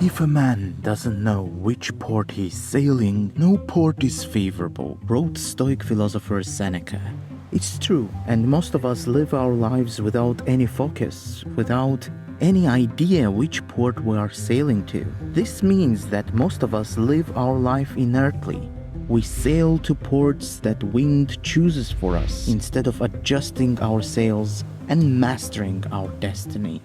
If a man doesn't know which port he's sailing, no port is favorable, wrote Stoic philosopher Seneca. It's true, and most of us live our lives without any focus, without any idea which port we are sailing to. This means that most of us live our life inertly. We sail to ports that wind chooses for us instead of adjusting our sails and mastering our destiny.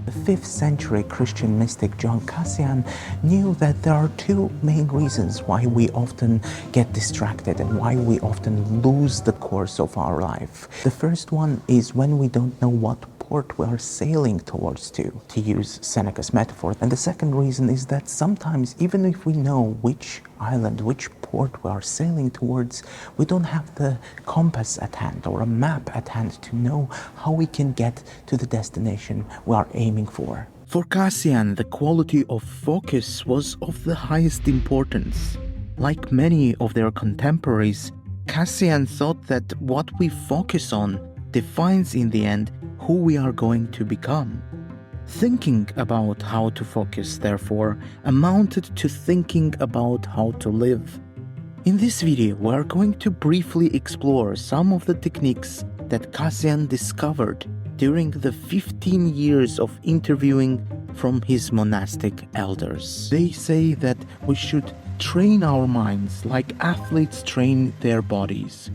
The 5th century Christian mystic John Cassian knew that there are two main reasons why we often get distracted and why we often lose the course of our life. The first one is when we don't know what port we are sailing towards to use Seneca's metaphor. And the second reason is that sometimes, even if we know which island, which port we are sailing towards, we don't have the compass at hand or a map at hand to know how we can get to the destination we are aiming for. For Cassian, the quality of focus was of the highest importance. Like many of their contemporaries, Cassian thought that what we focus on defines in the end who we are going to become. Thinking about how to focus, therefore, amounted to thinking about how to live. In this video, we are going to briefly explore some of the techniques that Cassian discovered during the 15 years of interviewing from his monastic elders. They say that we should train our minds like athletes train their bodies.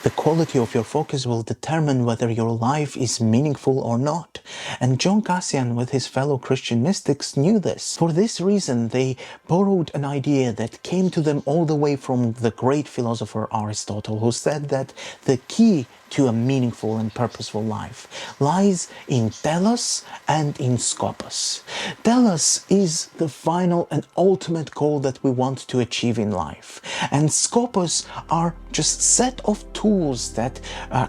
The quality of your focus will determine whether your life is meaningful or not. And John Cassian, with his fellow Christian mystics, knew this. For this reason, they borrowed an idea that came to them all the way from the great philosopher Aristotle, who said that the key to a meaningful and purposeful life lies in telos and in scopos. Telos is the final and ultimate goal that we want to achieve in life, and scopos are just set of tools that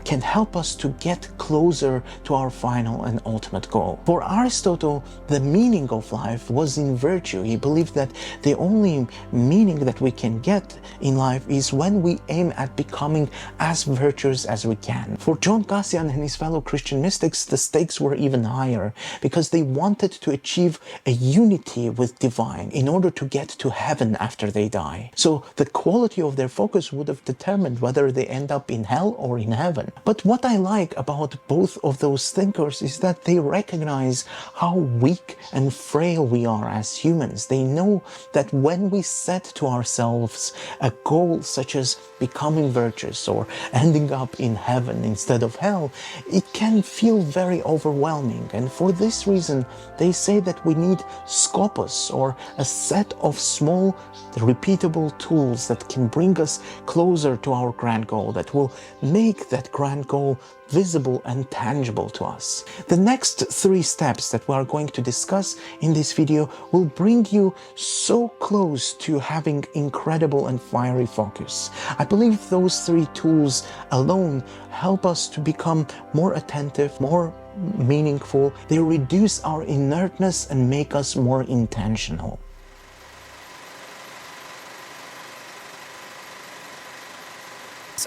can help us to get closer to our final and ultimate goal. For Aristotle, the meaning of life was in virtue. He believed that the only meaning that we can get in life is when we aim at becoming as virtuous as we can. For John Cassian and his fellow Christian mystics, the stakes were even higher because they wanted to achieve a unity with divine in order to get to heaven after they die. So the quality of their focus would have determined whether they end up in hell or in heaven. But what I like about both of those thinkers is that they recognize how weak and frail we are as humans. They know that when we set to ourselves a goal such as becoming virtuous or ending up in heaven instead of hell, it can feel very overwhelming. And for this reason, they say that we need scopos, or a set of small, repeatable tools that can bring us closer to our grand goal, that will make that grand goal visible and tangible to us. The next 3 steps that we are going to discuss in this video will bring you so close to having incredible and fiery focus. I believe those 3 tools alone help us to become more attentive, more meaningful. They reduce our inertness and make us more intentional.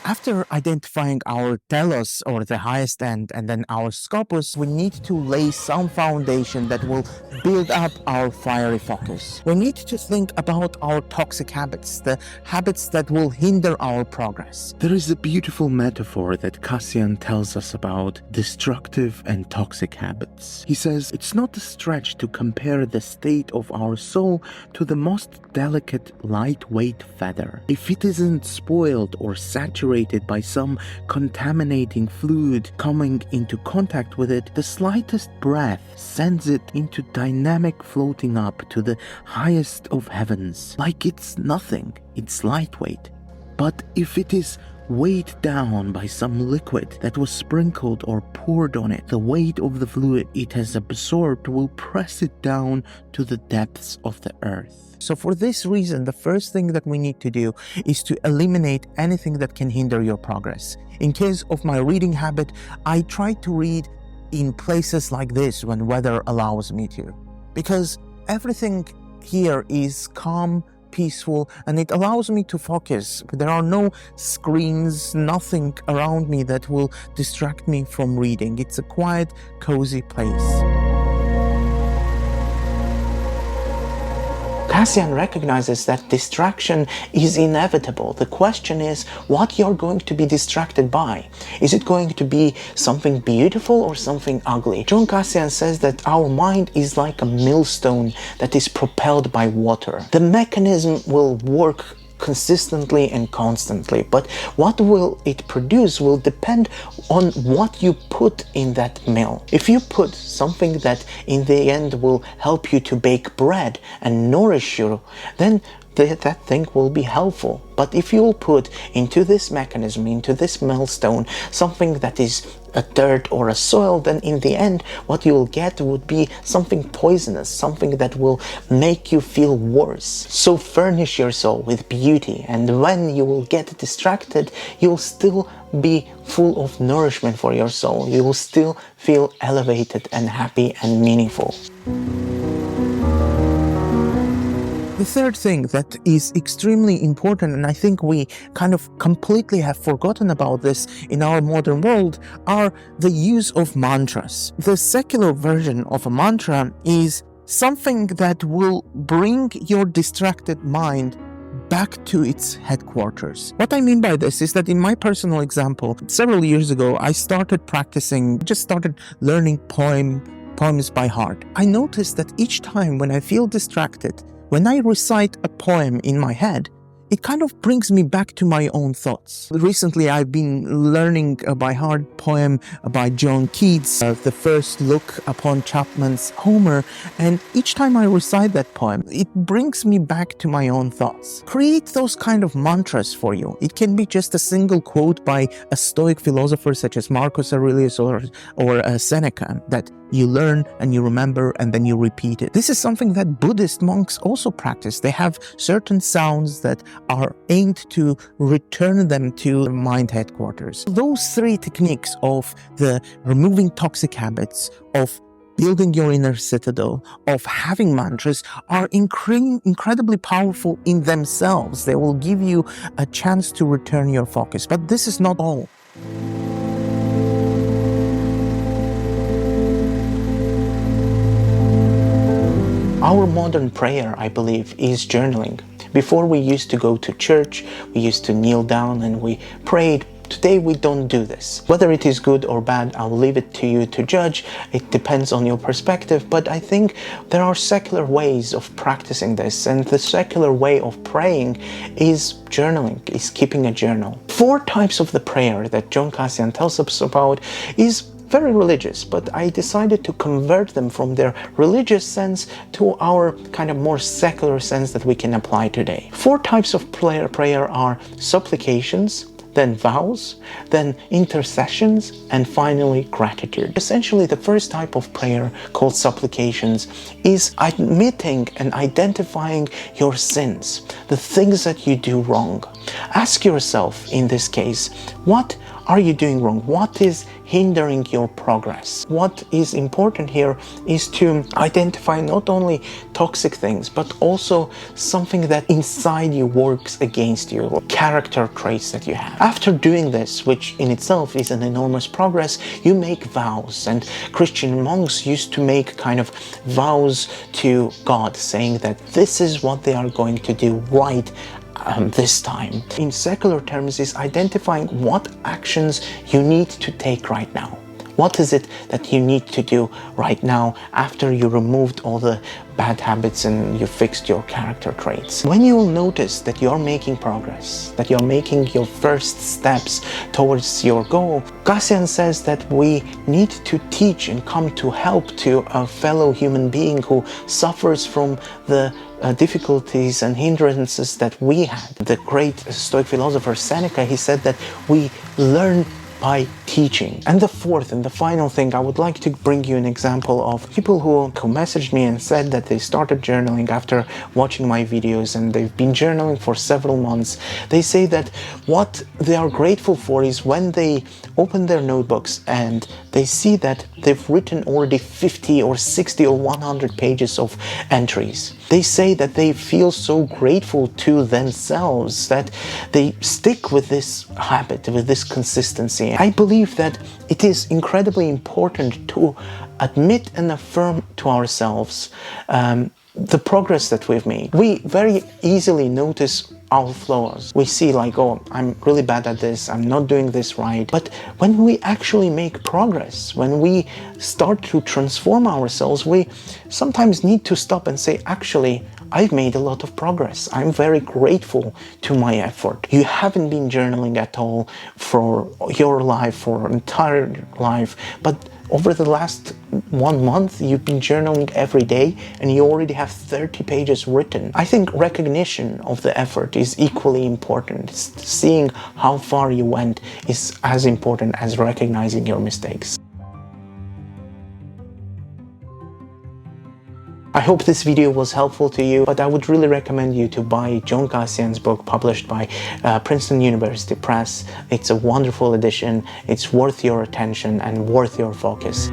After identifying our telos, or the highest end, and then our scopos, we need to lay some foundation that will build up our fiery focus. We need to think about our toxic habits, the habits that will hinder our progress. There is a beautiful metaphor that Cassian tells us about destructive and toxic habits. He says it's not a stretch to compare the state of our soul to the most delicate, lightweight feather. If it isn't spoiled or saturated by some contaminating fluid coming into contact with it, the slightest breath sends it into dynamic floating up to the highest of heavens. Like it's nothing, it's lightweight. But if it is weighed down by some liquid that was sprinkled or poured on it, the weight of the fluid it has absorbed will press it down to the depths of the earth. So for this reason, the first thing that we need to do is to eliminate anything that can hinder your progress. In case of my reading habit, I try to read in places like this when weather allows me to, because everything here is calm, peaceful, and it allows me to focus. There are no screens, nothing around me that will distract me from reading. It's a quiet, cozy place. Cassian recognizes that distraction is inevitable. The question is what you're going to be distracted by. Is it going to be something beautiful or something ugly? John Cassian says that our mind is like a millstone that is propelled by water. The mechanism will work consistently and constantly, but what will it produce will depend on what you put in that mill. If you put something that in the end will help you to bake bread and nourish you, then that thing will be helpful. But if you will put into this mechanism, into this millstone, something that is a dirt or a soil, then in the end what you will get would be something poisonous, something that will make you feel worse. So furnish your soul with beauty, and when you will get distracted, you will still be full of nourishment for your soul. You will still feel elevated and happy and meaningful. The third thing that is extremely important, and I think we kind of completely have forgotten about this in our modern world, are the use of mantras. The secular version of a mantra is something that will bring your distracted mind back to its headquarters. What I mean by this is that in my personal example, several years ago, I started learning poems by heart. I noticed that each time when I feel distracted, when I recite a poem in my head, it kind of brings me back to my own thoughts. Recently, I've been learning by heart a poem by John Keats, The First Look Upon Chapman's Homer, and each time I recite that poem, it brings me back to my own thoughts. Create those kind of mantras for you. It can be just a single quote by a Stoic philosopher such as Marcus Aurelius or Seneca that you learn and you remember and then you repeat it. This is something that Buddhist monks also practice. They have certain sounds that are aimed to return them to mind headquarters. Those three techniques of the removing toxic habits, of building your inner citadel, of having mantras are incredibly powerful in themselves. They will give you a chance to return your focus. But this is not all. Our modern prayer, I believe, is journaling. Before we used to go to church, we used to kneel down and we prayed. Today we don't do this. Whether it is good or bad, I'll leave it to you to judge. It depends on your perspective, but I think there are secular ways of practicing this, and the secular way of praying is journaling, is keeping a journal. 4 types of the prayer that John Cassian tells us about is very religious, but I decided to convert them from their religious sense to our kind of more secular sense that we can apply today. 4 types of prayer are supplications, then vows, then intercessions, and finally gratitude. Essentially, the first type of prayer, called supplications, is admitting and identifying your sins, the things that you do wrong. Ask yourself, in this case, what are you doing wrong? What is hindering your progress? What is important here is to identify not only toxic things, but also something that inside you works against you, or character traits that you have. After doing this, which in itself is an enormous progress, you make vows. And Christian monks used to make kind of vows to God, saying that this is what they are going to do right this time. In secular terms, is identifying what actions you need to take right now. What is it that you need to do right now after you removed all the bad habits and you fixed your character traits? When you will notice that you're making progress, that you're making your first steps towards your goal, Cassian says that we need to teach and come to help to a fellow human being who suffers from the difficulties and hindrances that we had. The great Stoic philosopher Seneca, he said that we learn by teaching. And the fourth and the final thing, I would like to bring you an example of people who messaged me and said that they started journaling after watching my videos, and they've been journaling for several months. They say that what they are grateful for is when they open their notebooks and they see that they've written already 50 or 60 or 100 pages of entries. They say that they feel so grateful to themselves that they stick with this habit, with this consistency. I believe that it is incredibly important to admit and affirm to ourselves the progress that we've made. We very easily notice our flaws. We see like, oh, I'm really bad at this, I'm not doing this right. But when we actually make progress, when we start to transform ourselves, we sometimes need to stop and say, actually, I've made a lot of progress. I'm very grateful to my effort. You haven't been journaling at all for your life, for entire life, but over the last 1 month, you've been journaling every day and you already have 30 pages written. I think recognition of the effort is equally important. Seeing how far you went is as important as recognizing your mistakes. I hope this video was helpful to you, but I would really recommend you to buy John Cassian's book published by Princeton University Press. It's a wonderful edition. It's worth your attention and worth your focus.